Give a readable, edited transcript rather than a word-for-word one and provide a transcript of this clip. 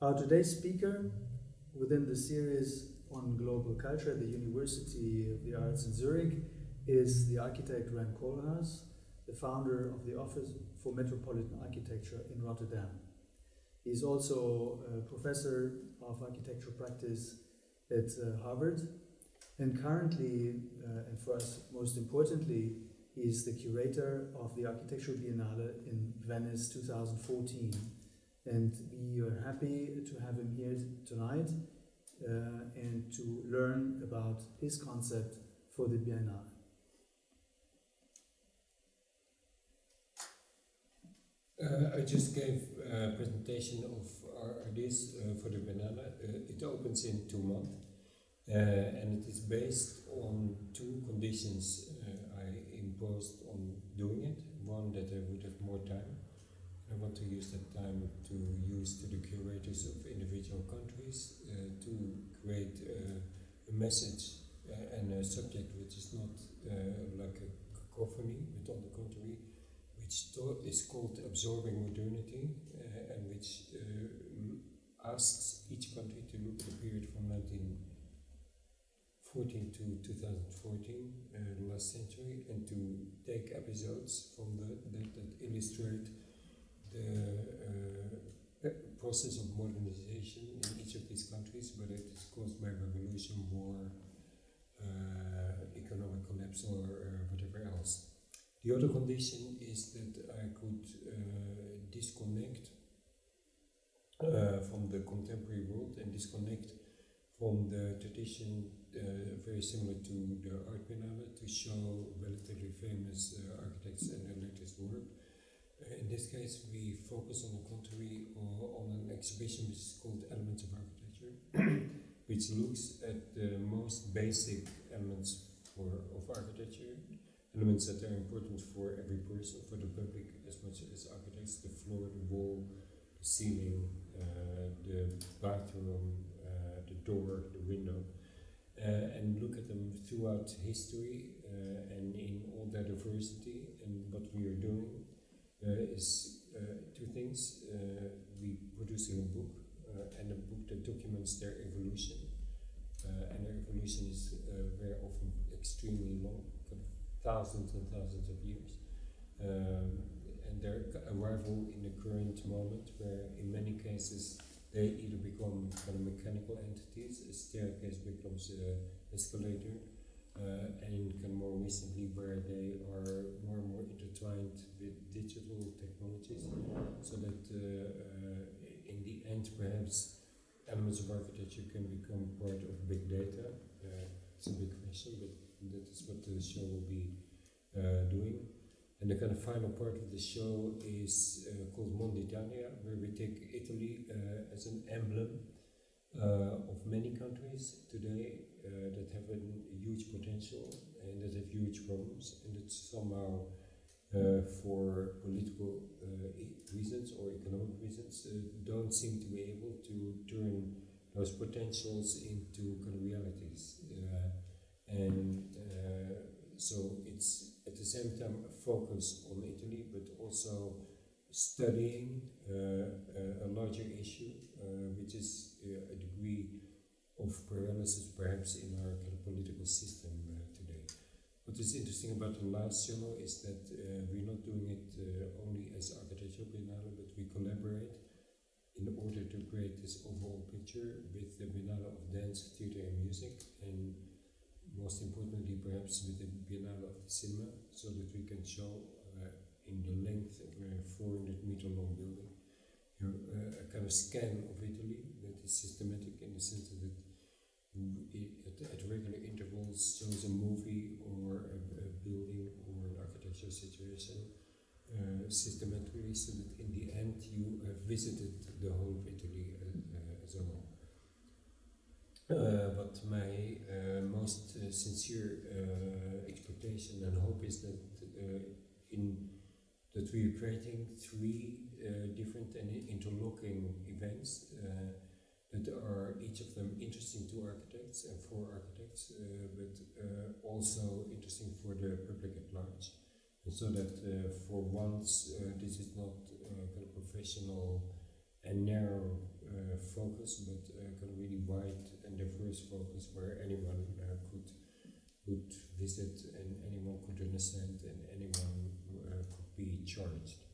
Our today's speaker within the series on global culture at the University of the Arts in Zurich is the architect Rem Koolhaas, the founder of the Office for Metropolitan Architecture in Rotterdam. He is also a professor of architectural practice at Harvard, and currently, and for us most importantly, he is the curator of the Architectural Biennale in Venice 2014. And we are happy to have him here tonight and to learn about his concept for the Biennale. I just gave a presentation of our ideas for the Biennale. It opens in 2 months and it is based on 2 conditions I imposed on doing it. One, that I would have more time. I want to use that time to use to the curators of individual countries to create a message and a subject which is not like a cacophony, but on the contrary, which is called Absorbing Modernity, and which asks each country to look at the period from 1914 to 2014, the last century, and to take episodes from that illustrate the process of modernization in each of these countries, whether it is caused by revolution, war, economic collapse, or whatever else. The other condition is that I could disconnect from the contemporary world and disconnect from the tradition very similar to the Art Biennale to show relatively famous architects and their latest work. In this case, we focus on the contrary on an exhibition which is called Elements of Architecture, which looks at the most basic elements of architecture, elements that are important for every person, for the public as much as architects: the floor, the wall, the ceiling, the bathroom, the door, the window, and look at them throughout history and in all their diversity. And what we are doing is 2 things. We producing a book, and a book that documents their evolution, and their evolution is very often extremely long, kind of thousands and thousands of years, and their arrival in the current moment, where in many cases they either become kind of mechanical entities, a staircase becomes an escalator, and kind of more recently where they are more and more intertwined with digital technologies, so that in the end perhaps elements of architecture can become part of big data. It's a big question, but that is what the show will be doing. And the kind of final part of the show is called Mondo Italia, where we take Italy as an emblem of many countries today that have a huge potential and that have huge problems, and that somehow for political reasons or economic reasons don't seem to be able to turn those potentials into kind of realities. So it's at the same time a focus on Italy, but also studying a larger issue, which is a degree of paralysis perhaps in our kind of political system today. What is interesting about the last show is that we're not doing it only as Architectural Biennale, but we collaborate in order to create this overall picture with the Biennale of Dance, Theatre and Music, and most importantly perhaps with the Biennale of the Cinema, so that we can show in the length of a 400-meter long building a kind of scan of Italy that is systematic in the sense that it at regular intervals shows a movie or a building or an architectural situation systematically, so that in the end you have visited the whole of Italy as a whole. But my most sincere expectation and hope is that that we are creating 3 different and interlocking events that are each of them interesting to architects and for architects, but also interesting for the public at large. And so that for once this is not kind of professional a narrow focus, but kind of really wide and diverse focus where anyone could visit and anyone could understand and anyone could be charged.